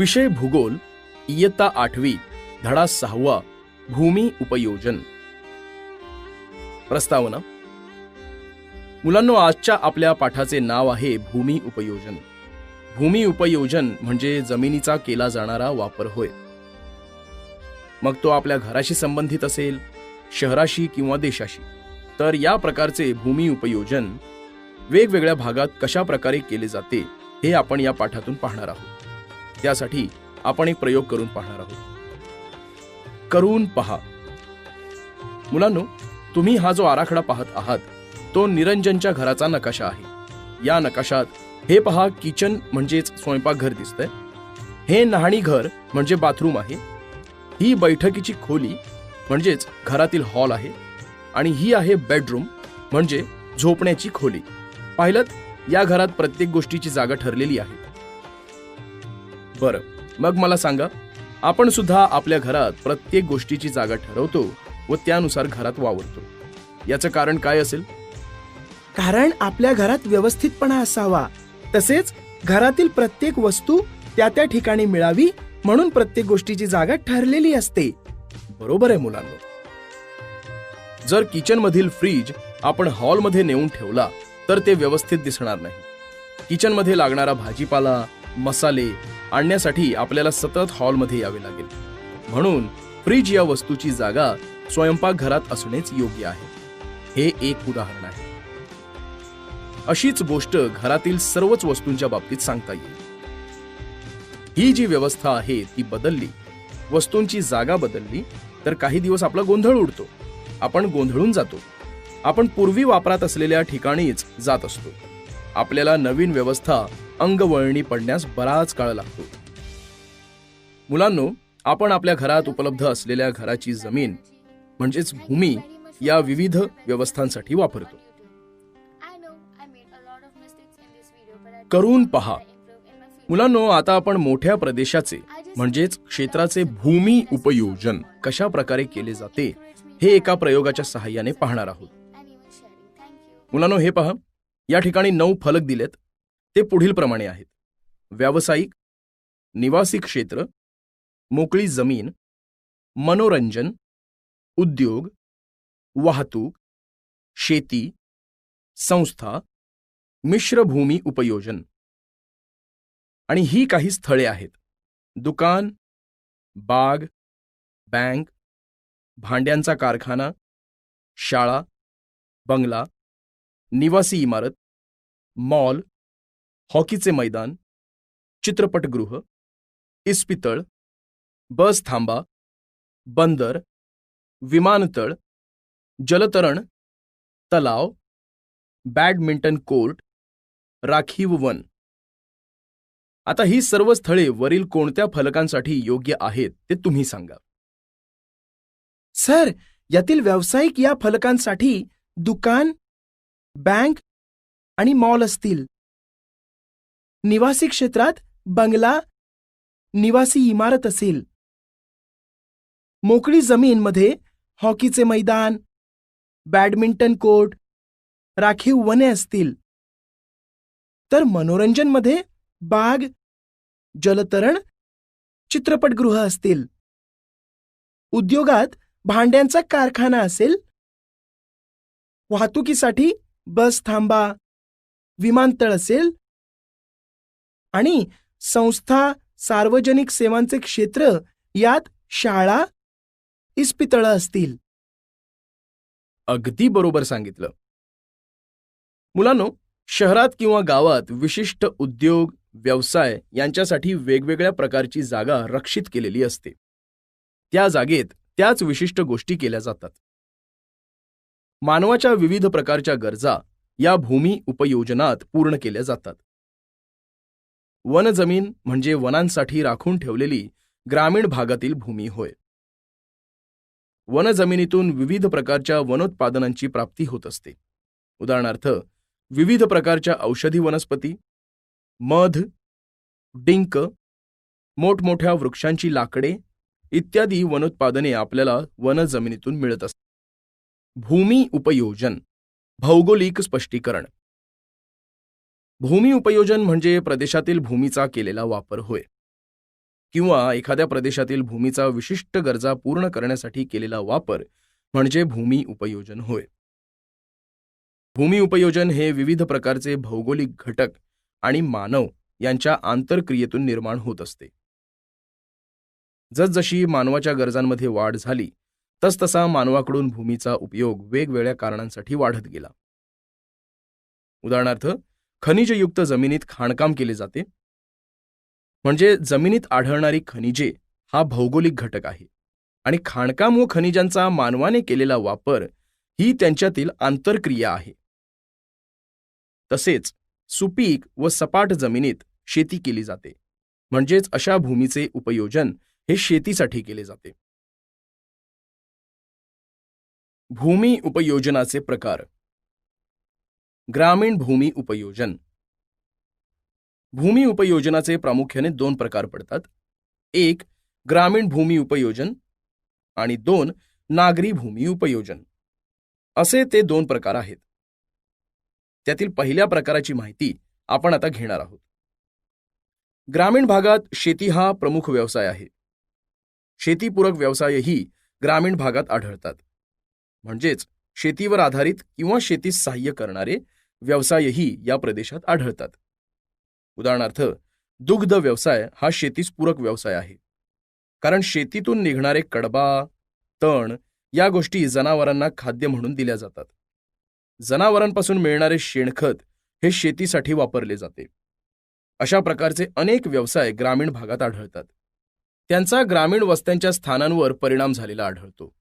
विषय भूगोल, इयत्ता 8वी, धडा 6वा, भूमी उपयोजन. प्रस्तावना. मुलांनो, आजच्या आपल्या पाठाचे नाव आहे भूमी उपयोजन. भूमी उपयोजन म्हणजे जमिनीचा केला जाणारा वापर होय. मग तो आपल्या घराशी संबंधित असेल, शहराशी किंवा देशाशी. तर या प्रकारचे भूमी उपयोजन वेगवेगळ्या भागात कशा प्रकारे केले जाते हे आपण या पाठातून पाहणार आहोत. त्यासाठी आपण एक प्रयोग करून पाहणार आहोत. करून पहा. मुलांनो, तुम्ही हा जो आराखडा पाहत आहात तो निरंजनच्या घराचा नकाशा आहे. या नकाशात हे पहा, किचन म्हणजेच स्वयंपाकघर दिसतंय. हे न्हाणीघर म्हणजे बाथरूम आहे. ही बैठकीची खोली म्हणजेच घरातील हॉल आहे. आणि ही आहे बेडरूम म्हणजे झोपण्याची खोली. पाहिलंत, या घरात प्रत्येक गोष्टीची जागा ठरलेली आहे. बरं, मग मला सांगा, आपण सुद्धा आपल्या घरात प्रत्येक गोष्टीची जागा ठरवतो व त्यानुसार घरात वावरतो. याचं कारण काय असेल? कारण आपल्या घरात व्यवस्थितपणा असावा, तसेच घरातील प्रत्येक वस्तू त्या त्या ठिकाणी मिळावी म्हणून प्रत्येक गोष्टीची जागा ठरलेली असते. बरोबर आहे मुलांनो. जर किचन मधील फ्रीज आपण हॉलमध्ये नेऊन ठेवला तर ते व्यवस्थित दिसणार नाही. किचन मध्ये लागणारा भाजीपाला, मसाले आणण्यासाठी आपल्याला सतत हॉलमध्ये यावे लागेल. म्हणून फ्रीज या वस्तूची जागा स्वयंपाकघरात असणेच योग्य आहे. हे एक उदाहरण आहे. अशीच गोष्ट घरातील सर्वच वस्तूंच्या बाबतीत सांगता येईल. ही जी व्यवस्था आहे ती बदलली, वस्तूंची जागा बदलली तर काही दिवस आपला गोंधळ उडतो. आपण गोंधळून जातो. आपण पूर्वी वापरात असलेल्या ठिकाणीच जात असतो. आपल्याला नवीन व्यवस्था अंगवळणी पडण्यास बराच काळ लागतो. मुलांनो, आपण आपल्या घरात उपलब्ध असलेल्या घराची जमीन म्हणजेच भूमी या विविध व्यवस्थांसाठी वापरतो. करून पहा. मुलांनो, आता आपण मोठ्या प्रदेशाचे म्हणजेच क्षेत्राचे भूमी उपयोजन कशा प्रकारे केले जाते हे एका प्रयोगाच्या सहाय्याने पाहणार आहोत. मुलांनो, हे पहा, या ठिकाणी 9 फलक दिलेत. ते पुढील प्रमाणे आहेत: व्यावसायिक, निवासी क्षेत्र, मोकळी जमीन, मनोरंजन, उद्योग, वाहतूक, शेती, संस्था, मिश्र भूमी उपयोजन. आणि ही काही स्थळे आहेत: दुकान, बाग, बँक, भांड्यांचा कारखाना, शाळा, बंगला, निवासी इमारत, मॉल, हॉकीचे मैदान, चित्रपटगृह, इस्पितळ, बस थांबा, बंदर, विमानतळ, जलतरण, तलाव, बॅडमिंटन कोर्ट, राखीव वन. आता ही सर्व स्थळे वरील कोणत्या फलकांसाठी योग्य आहेत ते तुम्ही सांगा. सर, यातील व्यावसायिक या फलकांसाठी दुकान, बँक आणि मॉल असतील. निवासी क्षेत्रात बंगला, निवासी इमारत असेल. मोकळी जमीन मध्ये हॉकीचे मैदान, बॅडमिंटन कोर्ट, राखीव वने असतील. तर मनोरंजन मध्ये बाग, जलतरण, चित्रपटगृह असतील. उद्योगात भांड्यांचा कारखाना असेल. वाहतुकीसाठी बस थांबा, विमानतळ असेल. आणि संस्था, सार्वजनिक सेवांचे क्षेत्र यात शाळा, इस्पितळं असतील. अगदी बरोबर सांगितलं. मुलांनो, शहरात किंवा गावात विशिष्ट उद्योग, व्यवसाय यांच्यासाठी वेगवेगळ्या प्रकारची जागा रक्षित केलेली असते. त्या जागेत त्याच विशिष्ट गोष्टी केल्या जातात. मानवाच्या विविध प्रकारच्या गरजा या भूमी उपयोजनात पूर्ण केल्या जातात. वनजमीन म्हणजे वनांसाठी राखून ठेवलेली ग्रामीण भागातील भूमी होय. वनजमिनीतून विविध प्रकारच्या वनोत्पादनांची प्राप्ती होत असते. उदाहरणार्थ, विविध प्रकारच्या औषधी वनस्पती, मध, डिंक, मोठमोठ्या वृक्षांची लाकडे इत्यादी वनोत्पादने आपल्याला वनजमिनीतून मिळत असतात. भूमी उपयोजन, भौगोलिक स्पष्टीकरण. भूमी उपयोजन म्हणजे प्रदेशातील भूमीचा केलेला वापर होय. किंवा एखाद्या प्रदेशातील भूमीचा विशिष्ट गरजा पूर्ण करण्यासाठी केलेला वापर म्हणजे भूमी उपयोजन होय. भूमी उपयोजन हे विविध प्रकारचे भौगोलिक घटक आणि मानव यांच्या आंतरक्रियेतून निर्माण होत असते. जसजशी मानवाच्या गरजांमध्ये वाढ झाली तसतसा मानवाकडून भूमीचा उपयोग वेगवेगळ्या कारणांसाठी वाढत गेला. उदाहरणार्थ, खनिजयुक्त जमिनीत खाणकाम केले जाते, म्हणजे जमिनीत आढळणारी खनिजे हा भौगोलिक घटक आहे आणि खाणकाम व खनिजांचा मानवाने केलेला वापर ही त्यांच्यातील आंतरक्रिया आहे. तसेच सुपीक व सपाट जमिनीत शेती केली जाते, म्हणजेच अशा भूमीचे उपयोजन हे शेतीसाठी केले जाते. भूमी उपयोजनाचे प्रकार. ग्रामीण भूमी उपयोजन. भूमी उपयोजनाचे प्रामुख्याने 2 प्रकार पडतात. 1. ग्रामीण भूमी उपयोजन आणि 2. नागरी भूमी उपयोजन. असे ते 2 प्रकार आहेत. त्यातील पहिल्या प्रकाराची माहिती आपण आता घेणार आहोत. ग्रामीण भागात शेती हा प्रमुख व्यवसाय आहे. शेतीपूरक व्यवसायही ग्रामीण भागात आढळतात, म्हणजेच शेतीवर आधारित किंवा शेतीस सहाय्य करणारे व्यवसायही या प्रदेशात आढळतात. उदाहरणार्थ, दुग्ध व्यवसाय हा शेतीस पूरक व्यवसाय आहे, कारण शेतीतून निघणारे कडबा, तण या गोष्टी जनावरांना खाद्य म्हणून दिल्या जातात. जनावरांपासून मिळणारे शेणखत हे शेतीसाठी वापरले जाते. अशा प्रकारचे अनेक व्यवसाय ग्रामीण भागात आढळतात. त्यांचा ग्रामीण वस्त्यांच्या स्थानांवर परिणाम झालेला आढळतो.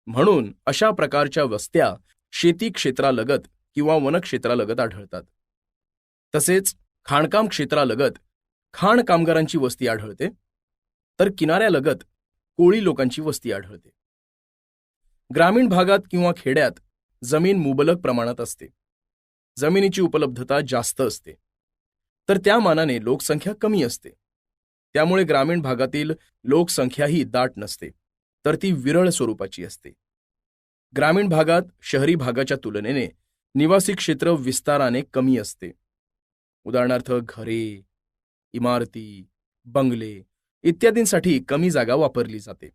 म्हणून अशा प्रकारच्या वस्त्या शेती क्षेत्रालगत किंवा वनक्षेत्रालगत आढळतात. तसेच खाणकाम क्षेत्रालगत खाण कामगारांची वस्ती आढळते, तर किनाऱ्यालगत कोळी लोकांची वस्ती आढळते. ग्रामीण भागात किंवा खेड्यात जमीन मुबलक प्रमाणात असते, जमिनीची उपलब्धता जास्त असते, तर त्या मानाने लोकसंख्या कमी असते. त्यामुळे ग्रामीण भागातील लोकसंख्याही दाट नसते, तर ती विरळ स्वरूपाची असते. ग्रामीण भागात शहरी भागाच्या तुलनेने निवासी क्षेत्र विस्ताराने कमी असते. उदाहरणार्थ, घरे, इमारती, बंगले इत्यादींसाठी कमी जागा वापरली जाते.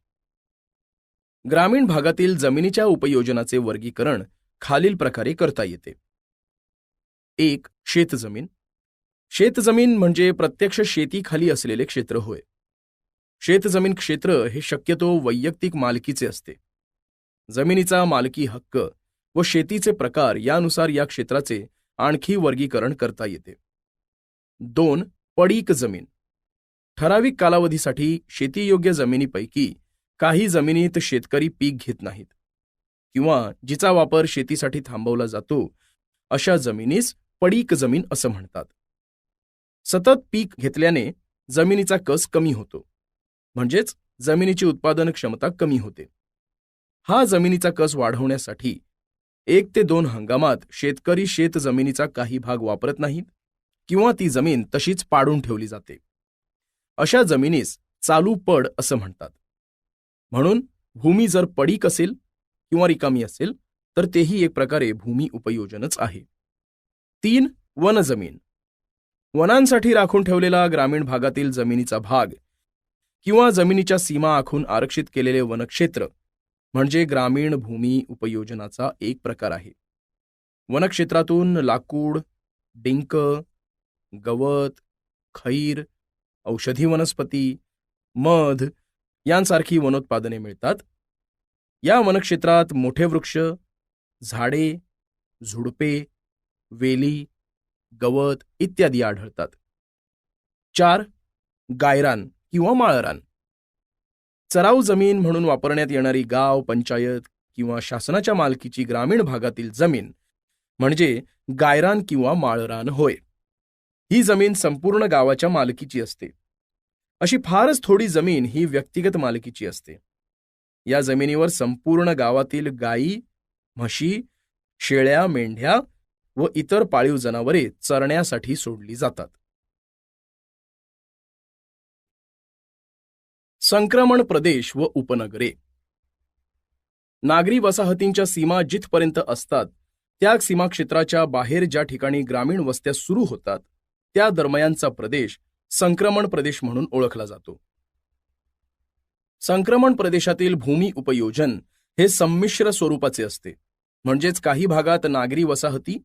ग्रामीण भागातील जमिनीच्या उपयोजनाचे वर्गीकरण खालील प्रकारे करता येते. 1. शेतजमीन. शेतजमीन म्हणजे प्रत्यक्ष शेतीखाली असलेले क्षेत्र होय. शेतजमीन क्षेत्र हे शक्यतो वैयक्तिक मालकीचे असते. जमिनीचा मालकी हक्क व शेतीचे प्रकार यानुसार या क्षेत्राचे आणखी वर्गीकरण करता येते. 2. पडीक जमीन. ठराविक कालावधीसाठी शेतीयोग्य जमिनीपैकी काही जमिनीत शेतकरी पीक घेत नाहीत किंवा जिचा वापर शेतीसाठी थांबवला जातो अशा जमिनीस पडीक जमीन असं म्हणतात. सतत पीक घेतल्याने जमिनीचा कस कमी होतो, म्हणजेच जमिनीची उत्पादन क्षमता कमी होते. हा जमिनीचा कस वाढवण्यासाठी 1 ते 2 हंगामात शेतकरी शेत जमिनीचा काही भाग वापरत नाहीत किंवा ती जमीन तशीच पाडून ठेवली जाते. अशा जमिनीस चालू पड असं म्हणतात. म्हणून भूमी जर पडीक असेल किंवा रिकामी असेल तर तेही एक प्रकारे भूमी उपयोजनच आहे. 3. वनजमीन. वनांसाठी राखून ठेवलेला ग्रामीण भागातील जमिनीचा भाग किंवा जमिनीच्या सीमा आखून आरक्षित केलेले वनक्षेत्र म्हणजे ग्रामीण भूमी उपयोजनाचा एक प्रकार आहे. वनक्षेत्रातून लाकूड, डिंक, गवत, खैर, औषधी वनस्पती, मध यांसारखी वनोत्पादने मिळतात. या वनक्षेत्रात मोठे वृक्ष, झाडे, झुडपे, वेली, गवत इत्यादी आढळतात. 4. गायरान किंवा माळरान. चराऊ जमीन म्हणून वापरण्यात येणारी गाव, पंचायत किंवा शासनाच्या मालकीची ग्रामीण भागातील जमीन म्हणजे गायरान किंवा माळरान होय. ही जमीन संपूर्ण गावाच्या मालकीची असते. अशी फारच थोडी जमीन ही व्यक्तिगत मालकीची असते. या जमिनीवर संपूर्ण गावातील गायी, म्हशी, शेळ्या, मेंढ्या व इतर पाळीव जनावरे चरण्यासाठी सोडली जातात. संक्रमण प्रदेश व उपनगरे. नागरी वसाहतींच्या सीमा जिथपर्यंत असतात त्या सीमा क्षेत्राच्या बाहेर ज्या ठिकाणी ग्रामीण वस्त्या सुरू होतात त्या दरम्यानचा प्रदेश संक्रमण प्रदेश म्हणून ओळखला जातो. संक्रमण प्रदेशातील भूमी उपयोजन हे संमिश्र स्वरूपाचे असते, म्हणजेच काही भागात नागरी वसाहती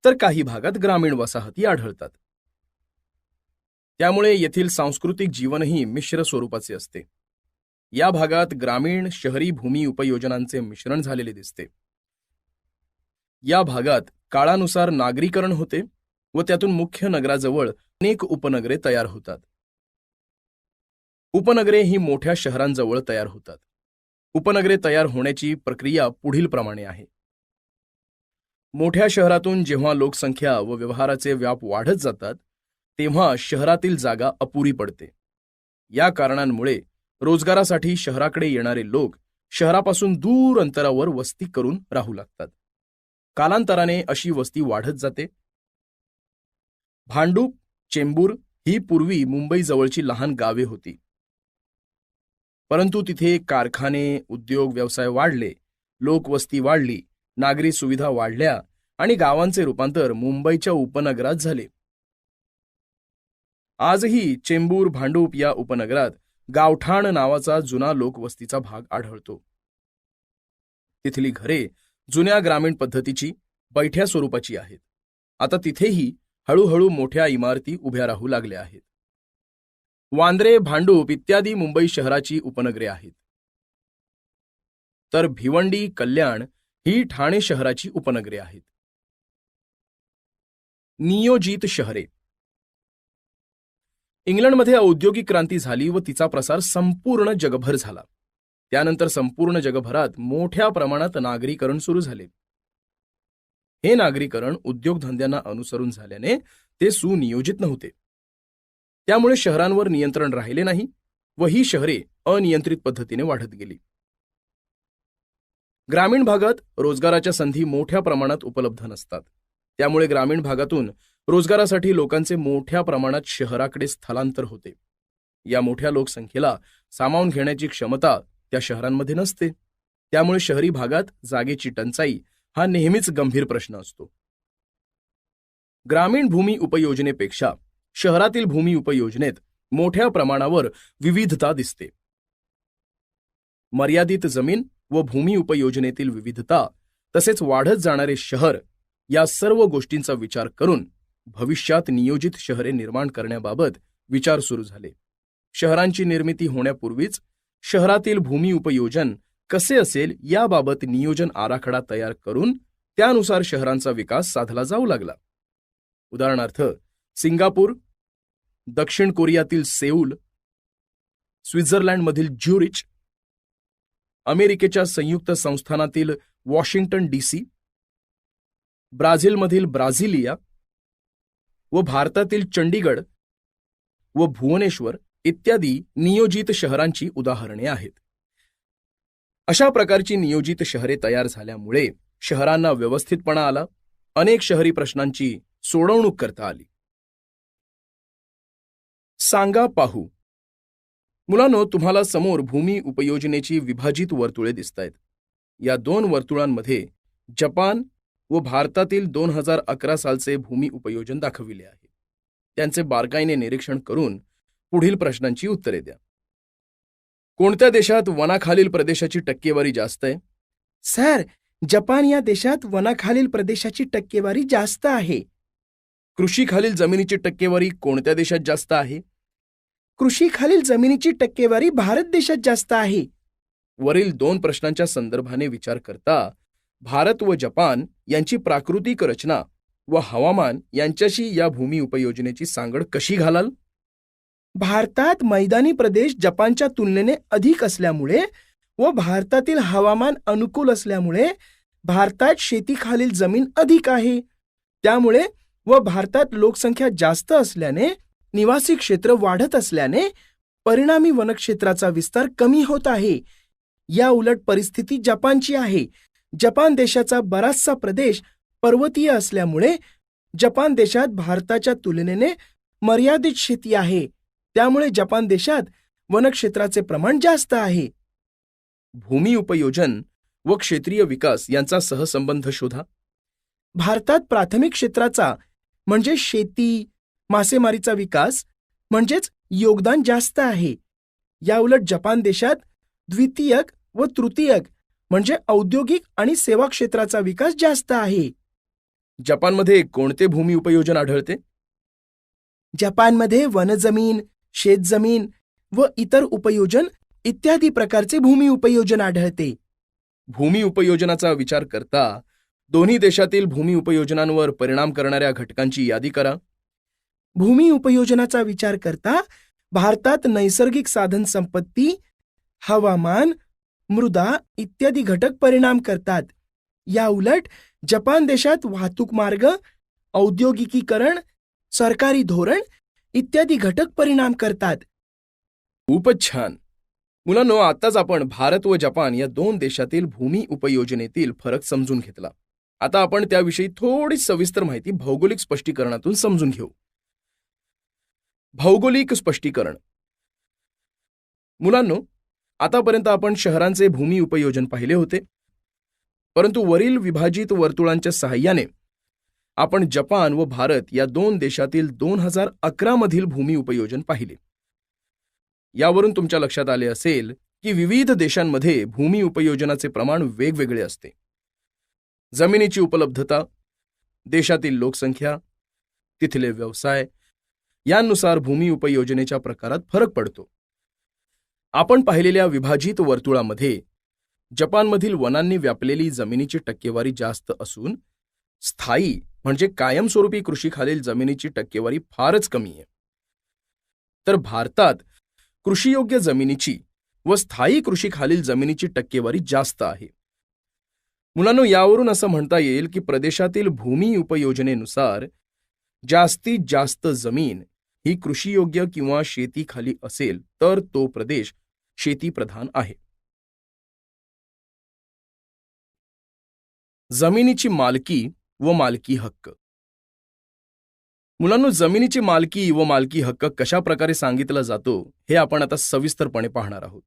तर काही भागात ग्रामीण वसाहती आढळतात. त्यामुळे येथील सांस्कृतिक जीवनही मिश्र स्वरूपाचे असते. या भागात ग्रामीण शहरी भूमी उपयोजनांचे मिश्रण झालेले दिसते. या भागात काळानुसार नागरीकरण होते व त्यातून मुख्य नगराजवळ अनेक उपनगरे तयार होतात. उपनगरे ही मोठ्या शहरांजवळ तयार होतात. उपनगरे तयार होण्याची प्रक्रिया पुढील प्रमाणे आहे. मोठ्या शहरातून जेव्हा लोकसंख्या व व्यवहाराचे व्याप वाढत जातात तेव्हा शहरातील जागा अपुरी पडते. या कारणांमुळे रोजगारासाठी शहराकडे येणारे लोक शहरापासून दूर अंतरावर वस्ती करून राहू लागतात. कालांतराने अशी वस्ती वाढत जाते. भांडूप, चेंबूर ही पूर्वी मुंबईजवळची लहान गावे होती. परंतु तिथे कारखाने, उद्योग व्यवसाय वाढले, लोकवस्ती वाढली, नागरी सुविधा वाढल्या आणि गावांचे रूपांतर मुंबईच्या उपनगरात झाले. आजही चेंबूर, भांडूप या उपनगरात गावठाण नावाचा जुना लोकवस्तीचा भाग आढळतो. तिथली घरे जुन्या ग्रामीण पद्धतीची बैठ्या स्वरूपाची आहेत. आता तिथेही हळूहळू मोठ्या इमारती उभ्या राहू लागल्या आहेत. वांद्रे, भांडूप इत्यादी मुंबई शहराची उपनगरे आहेत. तर भिवंडी, कल्याण ही ठाणे शहराची उपनगरे आहेत. नियोजित शहरे. इंग्लंडमध्ये औद्योगिक क्रांती झाली व तिचा प्रसार संपूर्ण जगभर झाला. त्यानंतर संपूर्ण जगभरात मोठ्या प्रमाणात नागरीकरण सुरू झाले. हे नागरीकरण उद्योगधंद्यांना अनुसरून झाल्याने ते सुनियोजित नव्हते. त्यामुळे शहरांवर नियंत्रण राहिले नाही व ही शहरे अनियंत्रित पद्धतीने वाढत गेली. ग्रामीण भागात रोजगाराच्या संधी मोठ्या प्रमाणात उपलब्ध नसतात. त्यामुळे ग्रामीण भागातून रोजगारासाठी लोकांचे मोठ्या प्रमाणात शहराकडे स्थलांतर होते. या मोठ्या लोकसंख्येला सामावून घेण्याची क्षमता त्या शहरांमध्ये नसते. त्यामुळे शहरी भागात जागेची टंचाई हा नेहमीच गंभीर प्रश्न असतो. ग्रामीण भूमी उपयोजनेपेक्षा शहरातील भूमी उपयोजनेत मोठ्या प्रमाणावर विविधता दिसते. मर्यादित जमीन व भूमी उपयोजनेतील विविधता तसेच वाढत जाणारे शहर या सर्व गोष्टींचा विचार करून भविष्यात नियोजित शहरे निर्माण करण्याबाबत विचार सुरू झाले. शहरांची निर्मिती होण्यापूर्वीच शहरातील भूमी उपयोजन कसे असेल याबाबत नियोजन आराखडा तयार करून त्यानुसार शहरांचा विकास साधला जाऊ लागला. उदाहरणार्थ सिंगापूर, दक्षिण कोरियातील सेऊल, स्वित्झर्लंडमधील ज्युरिच, अमेरिकेच्या संयुक्त संस्थानातील वॉशिंग्टन DC, ब्राझीलमधील ब्राझिलिया व भारतातील चंडीगड व भुवनेश्वर इत्यादी नियोजित शहरांची उदाहरणे आहेत. अशा प्रकारची नियोजित शहरे तयार झाल्यामुळे शहरांना व्यवस्थितपणा आला. अनेक शहरी प्रश्नांची सोडवणूक करता आली. सांगा पाहू. मुलांनो, तुम्हाला समोर भूमी उपयोजनेची विभाजित वर्तुळे दिसतायत. या दोन वर्तुळांमध्ये जपान व भारतातील 2011 सालचे भूमी उपयोजन दाखविले आहे. त्यांचे बारकाईने निरीक्षण करून पुढील प्रश्नांची उत्तरे द्या. कोणत्या देशात वनाखालील प्रदेशाची टक्केवारी जास्त आहे? सर, जपान या देशात वनाखालील प्रदेशाची टक्केवारी जास्त आहे. कृषीखालील जमिनीची टक्केवारी कोणत्या देशात जास्त आहे? कृषीखालील जमिनीची टक्केवारी भारत देशात जास्त आहे. वरील दोन प्रश्नांच्या संदर्भाने विचार करता भारत व जपान यांची प्राकृतिक रचना व हवामान यांच्याशी या भूमी उपयोजनेची सांगड कशी घालाल? भारतात मैदानी प्रदेश जपानच्या तुलनेने अधिक असल्यामुळे व भारतातील हवामान अनुकूल असल्यामुळे भारतात शेतीखालील जमीन अधिक आहे. त्यामुळे व भारतात लोकसंख्या जास्त असल्याने निवासी क्षेत्र वाढत असल्याने परिणामी वनक्षेत्राचा विस्तार कमी होत आहे. या उलट परिस्थिती जपानची आहे. जपान देशाचा बराचसा प्रदेश पर्वतीय असल्यामुळे जपान देशात भारताच्या तुलनेने मर्यादित शेती आहे. त्यामुळे जपान देशात वनक्षेत्राचे प्रमाण जास्त आहे. भूमी उपयोजन व क्षेत्रीय विकास यांचा सहसंबंध शोधा. भारतात प्राथमिक क्षेत्राचा म्हणजे शेती, मासेमारीचा विकास म्हणजेच योगदान जास्त आहे. याउलट जपान देशात द्वितीयक व तृतीयक म्हणजे औद्योगिक आणि सेवा क्षेत्राचा विकास जास्त आहे. जपानमध्ये कोणते भूमी उपयोजन आढळते? जपानमध्ये वनजमीन, शेतजमीन व इतर उपयोजन इत्यादी प्रकारचे भूमी उपयोजन आढळते. भूमी उपयोजनाचा विचार करता दोन्ही देशातील भूमी उपयोजनांवर परिणाम करणाऱ्या घटकांची यादी करा. भूमी उपयोजनाचा विचार करता भारतात नैसर्गिक साधन संपत्ती, हवामान, मृदा इत्यादी घटक परिणाम करतात. या उलट जपान देशात वाहतूक मार्ग, औद्योगिकीकरण, सरकारी धोरण इत्यादी घटक परिणाम करतात. खूपच छान. मुलांनो, आताच आपण भारत व जपान या दोन देशातील भूमी उपयोजनेतील फरक समजून घेतला. आता आपण त्याविषयी थोडी सविस्तर माहिती भौगोलिक स्पष्टीकरणातून समजून घेऊ. भौगोलिक स्पष्टीकरण. मुलांनो, आतापर्यंत आपण शहरांचे भूमी उपयोजन पाहिले होते, परंतु वरील विभाजित वर्तुळांच्या सहाय्याने आपण जपान व भारत या दोन देशातील 2011 मधील भूमी उपयोजन पाहिले. यावरून तुमच्या लक्षात आले असेल की विविध देशांमध्ये भूमी उपयोजनाचे प्रमाण वेगवेगळे असते. जमिनीची उपलब्धता, देशातील लोकसंख्या, तिथले व्यवसाय यांनुसार भूमी उपयोजनेच्या प्रकारात फरक पडतो. आपण पाहिलेल्या विभाजित वर्तुळामध्ये जपानमधील वनांनी व्यापलेली जमिनीची टक्केवारी जास्त असून स्थायी म्हणजे कायमस्वरूपी कृषीखालील जमिनीची टक्केवारी फारच कमी आहे. तर भारतात कृषीयोग्य जमिनीची व स्थायी कृषीखालील जमिनीची टक्केवारी जास्त आहे. मुलांनो, यावरून असं म्हणता येईल की प्रदेशातील भूमी उपयोजनेनुसार जास्तीत जास्त जमीन ही कृषीयोग्य किंवा शेतीखाली असेल तर तो प्रदेश शेतीप्रधान आहे. जमिनीची मालकी व मालकी हक्क. मुलांनो, जमिनीची मालकी व मालकी हक्क कशा प्रकारे सांगितला जातो हे आपण आता सविस्तरपणे पाहणार आहोत.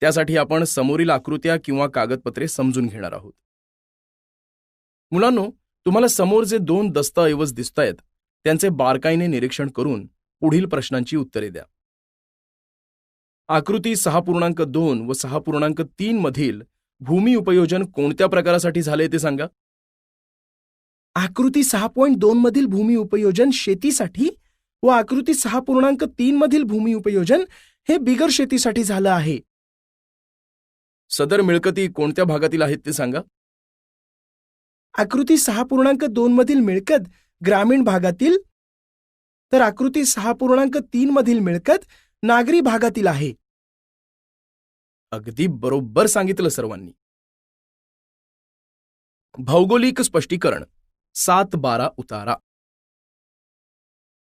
त्यासाठी आपण समोरील आकृत्या किंवा कागदपत्रे समजून घेणार आहोत. मुलांनो, तुम्हाला समोर जे दोन दस्तऐवज दिसतायत त्यांचे बारकाईने निरीक्षण करून पुढील प्रश्नांची उत्तरे द्या. आकृती 6.2 व 6.3 मधील भूमी उपयोजन कोणत्या प्रकारासाठी झाले ते सांगा. आकृती 6.2 मधील भूमी उपयोजन शेतीसाठी व आकृती 6.3 मधील भूमी उपयोजन हे बिगर शेतीसाठी झालं आहे. सदर मिळकती कोणत्या भागातील आहेत ते सांगा. आकृती 6.2 मधील मिळकत ग्रामीण भागातील, तर आकृती 6.3 मधील मिळकत नागरी भागातील आहे. अगदी बरोबर सांगितलं सर्वांनी. भौगोलिक स्पष्टीकरण. 7-12 उतारा.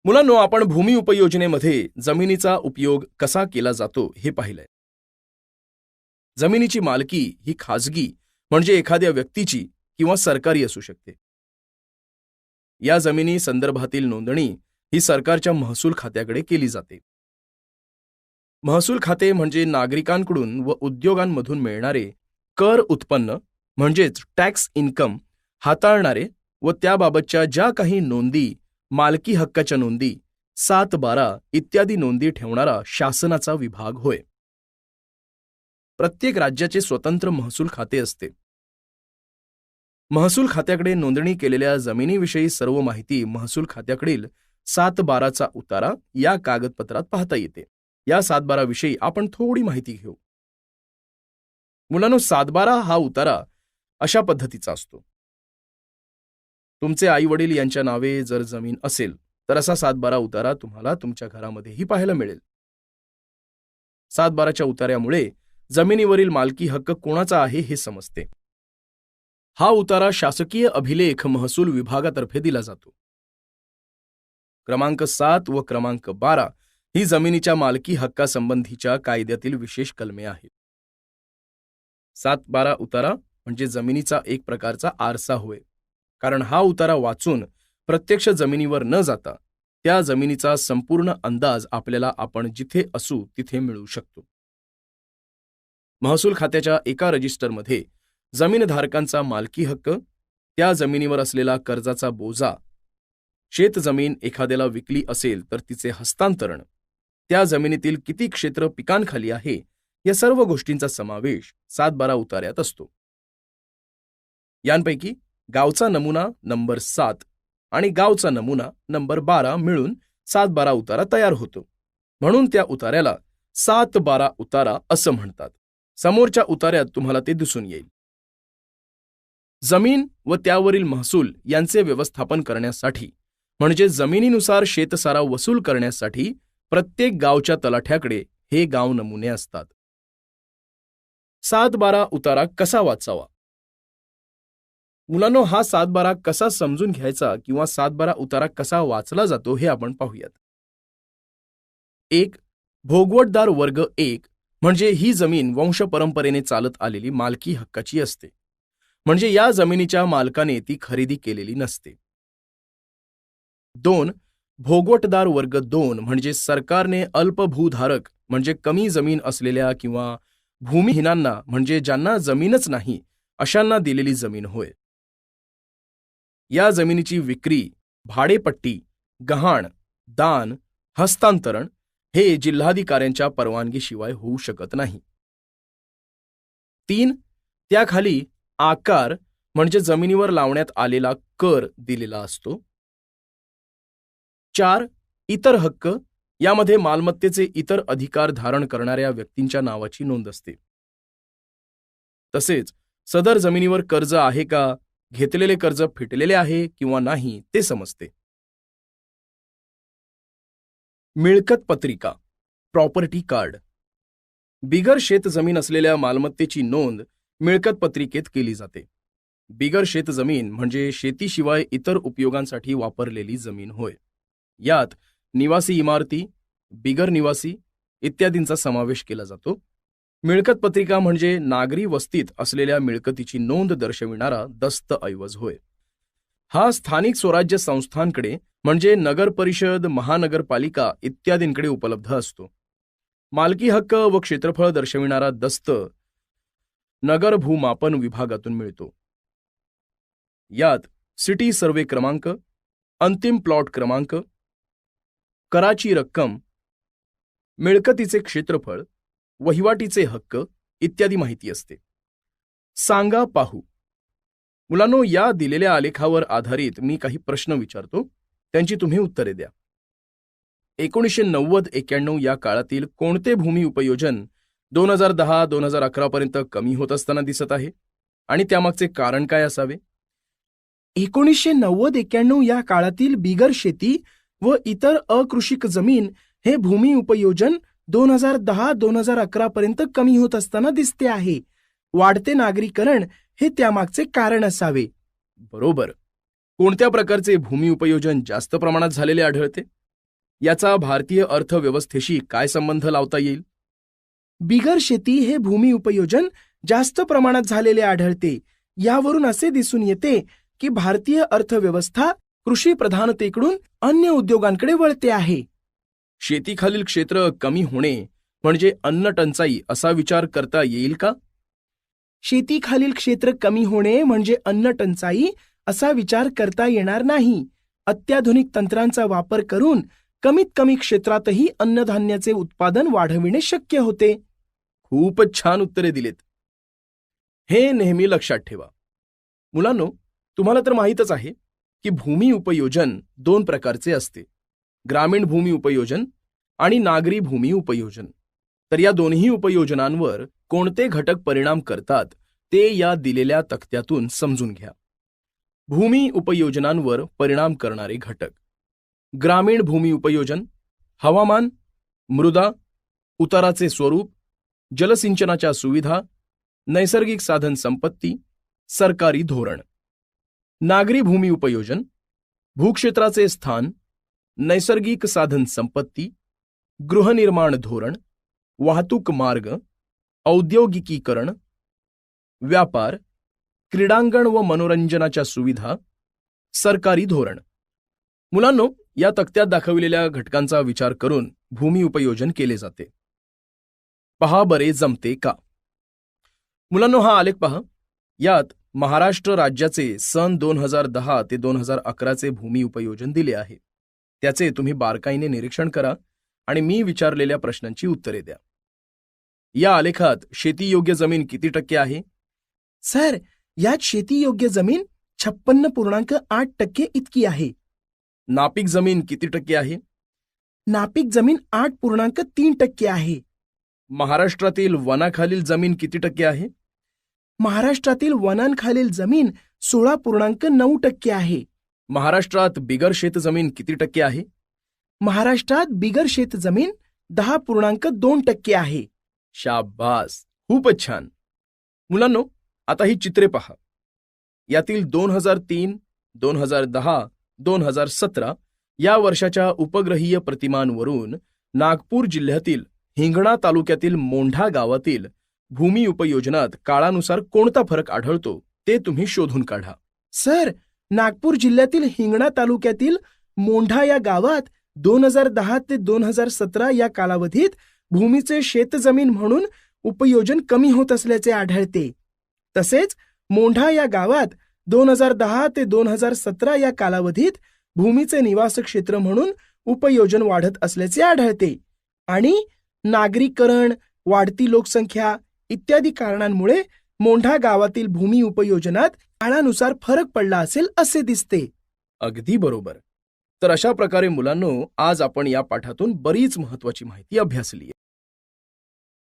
मुलांनो, आपण भूमी उपयोजनेमध्ये जमिनीचा उपयोग कसा केला जातो हे पाहिलंय. जमिनीची मालकी ही खाजगी म्हणजे एखाद्या व्यक्तीची किंवा सरकारी असू शकते. या जमिनी संदर्भातील नोंदणी ही सरकारच्या महसूल खात्याकडे केली जाते. महसूल खाते म्हणजे नागरिकांकडून व उद्योगांमधून मिळणारे कर उत्पन्न म्हणजेच टॅक्स इन्कम हाताळणारे व त्याबाबतच्या ज्या काही नोंदी, मालकी हक्काच्या नोंदी, 7-12 इत्यादी नोंदी ठेवणारा शासनाचा विभाग होय. प्रत्येक राज्याचे स्वतंत्र महसूल खाते असते. महसूल खात्याकडे नोंदणी केलेल्या जमिनीविषयी सर्व माहिती महसूल खात्याकडील 7-12चा उतारा या कागदपत्रात पाहता येते. या 7-12 विषयी आपण थोडी माहिती घेऊ. मुलांनो, 7-12 हा उतारा अशा पद्धतीचा असतो. तुमचे आई वडील यांच्या नावे जर जमीन असेल तर असा 7-12 उतारा तुम्हाला तुमच्या घरामध्येही पाहायला मिळेल. 7-12च्या उतार्यामुळे जमिनीवरील मालकी हक्क कोणाचा आहे हे समजते. हा उतारा शासकीय अभिलेख महसूल विभागातर्फे दिला जातो. क्रमांक 7 व क्रमांक 12 ही जमिनीच्या मालकी हक्कासंबंधीच्या कायद्यातील विशेष कलमे आहेत. 7-12 उतारा म्हणजे जमिनीचा एक प्रकारचा आरसा होय, कारण हा उतारा वाचून प्रत्यक्ष जमिनीवर न जाता त्या जमिनीचा संपूर्ण अंदाज आपल्याला आपण जिथे असू तिथे मिळू शकतो. महसूल खात्याच्या एका रजिस्टरमध्ये जमीनधारकांचा मालकी हक्क, त्या जमिनीवर असलेला कर्जाचा बोजा, शेतजमीन एखाद्याला विकली असेल तर तिचे हस्तांतरण, त्या जमिनीतील किती क्षेत्र पिकांखाली आहे या सर्व गोष्टींचा समावेश 7-12 उतार्यात असतो. यांपैकी गावचा नमुना नंबर 7 आणि गावचा नमुना नंबर 12 मिळून 7-12 उतारा तयार होतो. म्हणून त्या उतार्याला 7-12 उतारा असं म्हणतात. समोरच्या उतार्यात तुम्हाला ते दिसून येईल. जमीन व त्यावरील महसूल यांचे व्यवस्थापन करण्यासाठी म्हणजे जमिनीनुसार शेतसारा वसूल करण्यासाठी प्रत्येक गावच्या तलाठ्याकडे हे गाव नमुने असतात. 7-12 उतारा कसा वाचावा? मुलांनो, हा 7-12 कसा समजून घ्यायचा किंवा 7-12 उतारा कसा वाचला जातो हे आपण पाहूयात. 1. भोगवटदार वर्ग 1 म्हणजे ही जमीन वंश परंपरेने चालत आलेली मालकी हक्काची असते, म्हणजे या जमिनीच्या मालकाने ती खरेदी केलेली नसते. 2. भोगवटदार वर्ग 2 म्हणजे सरकारने अल्पभूधारक म्हणजे कमी जमीन असलेल्या किंवा भूमिहीनांना म्हणजे ज्यांना जमीनच नाही अशांना दिलेली जमीन होय. या जमिनीची विक्री, भाडेपट्टी, गहाण, दान, हस्तांतरण हे जिल्हाधिकाऱ्यांच्या परवानगीशिवाय होऊ शकत नाही. 3. त्याखाली आकार म्हणजे जमिनीवर लावण्यात आलेला कर दिलेला असतो. 4. इतर हक्क यामध्ये मालमत्तेचे इतर अधिकार धारण करणाऱ्या व्यक्तींच्या नावाची नोंद असते. तसेच सदर जमिनीवर कर्ज आहे का, घेतलेले कर्ज फिटलेले आहे किंवा नाही ते समजते. मिळकत पत्रिका, प्रॉपर्टी कार्ड. बिगर शेतजमीन असलेल्या मालमत्तेची नोंद मिळकत पत्रिकेत केली जाते. बिगर शेतजमीन म्हणजे शेतीशिवाय इतर उपयोगांसाठी वापरलेली जमीन होय. यात निवासी इमारती, बिगर निवासी इत्यादींचा समावेश केला जातो. मिळकत पत्रिका म्हणजे नागरी वस्तीत असलेल्या मिळकतीची नोंद दर्शविणारा दस्तऐवज होय. हा स्थानिक स्वराज्य संस्थांकडे म्हणजे नगर परिषद, महानगरपालिका इत्यादींकडे उपलब्ध असतो. मालकी हक्क व क्षेत्रफळ दर्शविणारा दस्त नगर भूमापन विभागातून मिळतो. यात सिटी सर्वे क्रमांक, अंतिम प्लॉट क्रमांक, कराची रक्कम, मिळकतीचे क्षेत्रफळ, वहिवाटीचे हक्क इत्यादी माहिती असते. सांगा पाहू. मुलांनो, या दिलेल्या आलेखावर आधारित मी काही प्रश्न विचारतो, त्यांची तुम्ही उत्तरे द्या. 1990-91 या काळातील कोणते भूमी उपयोजन 2010-2011 पर्यंत कमी होत असताना दिसत आहे आणि त्यामागचे कारण काय असावे? 1990-91 या काळातील बिगर शेती व इतर अकृषिक जमीन हे भूमी उपयोजन 2010-2011 पर्यंत कमी होत असताना दिसते आहे. वाढते नागरीकरण हे त्यामागचे कारण असावे. बरोबर. कोणत्या प्रकारचे भूमी उपयोजन जास्त प्रमाणात झालेले आढळते? याचा भारतीय अर्थव्यवस्थेशी काय संबंध लावता येईल? बिगर शेती हे भूमी उपयोजन जास्त प्रमाणात झालेले आढळते. यावरून असे दिसून येते की भारतीय अर्थव्यवस्था कृषी प्रधानतेकडून अन्य उद्योगांकडे वळते आहे. शेतीखालील क्षेत्र कमी होणे म्हणजे अन्न टंचाई असा विचार करता येईल का? शेतीखालील क्षेत्र कमी होणे म्हणजे अन्न टंचाई असा विचार करता येणार नाही. अत्याधुनिक तंत्रांचा वापर करून कमीत कमी क्षेत्रातही अन्नधान्याचे उत्पादन वाढविणे शक्य होते. खूपच छान उत्तरे दिलेत. हे नेहमी लक्षात ठेवा. मुलांनो, तुम्हाला तर माहीतच आहे की भूमी उपयोजन 2 प्रकारचे असते, ग्रामीण भूमी उपयोजन आणि नागरी भूमी उपयोजन. तर या दोन्ही उपयोजनांवर कोणते घटक परिणाम करतात ते या दिलेल्या तक्त्यातून समजून घ्या. भूमी उपयोजनांवर परिणाम करणारे घटक. ग्रामीण भूमी उपयोजन: हवामान, मृदा, उताराचे स्वरूप, जलसिंचनाच्या सुविधा, नैसर्गिक साधन संपत्ती, सरकारी धोरण. नागरी भूमी उपयोजन: भूक्षेत्राचे स्थान, नैसर्गिक साधन संपत्ती, गृहनिर्माण धोरण, वाहतूक मार्ग, औद्योगिकीकरण, व्यापार, क्रीडांगण व मनोरंजनाच्या सुविधा, सरकारी धोरण. मुलांनो, या तक्त्यात दाखविलेल्या घटकांचा विचार करून भूमी उपयोजन केले जाते. पहा बरे जमते का? मुलांनो, हा आलेख पहा. यात महाराष्ट्र राज्याचे सन 2010 ते 2011चे भूमी उपयोजन दिले आहे. त्याचे तुम्ही बारकाईने निरीक्षण करा आणि मी विचारलेल्या प्रश्नांची उत्तरे द्या. या आलेखात शेतीयोग्य जमीन किती टक्के आहे? सर, यात शेतीयोग्य जमीन 56.8% इतकी आहे. नापीक जमीन किती टक्के आहे? नापीक जमीन 8.3% आहे. महाराष्ट्रातील वनाखालील जमीन किती टक्के आहे? महाराष्ट्रातील वनांखालील जमीन 16.9% आहे. महाराष्ट्रात बिगर शेतजमीन किती टक्के आहे? महाराष्ट्रात बिगर शेतजमीन 10.2% आहे. शाबास, खूपच छान. मुलांनो, आता ही चित्रे पहा. यातील 2003, 2010, 2017 या वर्षाच्या उपग्रहीय प्रतिमांवरून नागपूर जिल्ह्यातील हिंगणा तालुक्यातील मोंढा गावातील भूमी उपयोजनात काळानुसार कोणता फरक आढळतो ते तुम्ही शोधून काढा. सर, नागपूर जिल्ह्यातील हिंगणा तालुक्यातील मोंढा या गावात 2010 ते 2017 या कालावधीत भूमीचे शेतजमीन म्हणून उपयोजन कमी होत असल्याचे आढळते. तसेच मोंढा या गावात 2010 ते 2017 या कालावधीत भूमीचे निवास क्षेत्र म्हणून उपयोजन वाढत असल्याचे आढळते. आणि नागरीकरण, वाढती लोकसंख्या इत्यादी कारणांमुळे मोंढा गावातील भूमी उपयोजनात काळानुसार फरक पडला असेल असे दिसते. अगदी बरोबर. तर अशा प्रकारे मुलांनो, आज आपण या पाठातून बरीच महत्वाची माहिती अभ्यासली.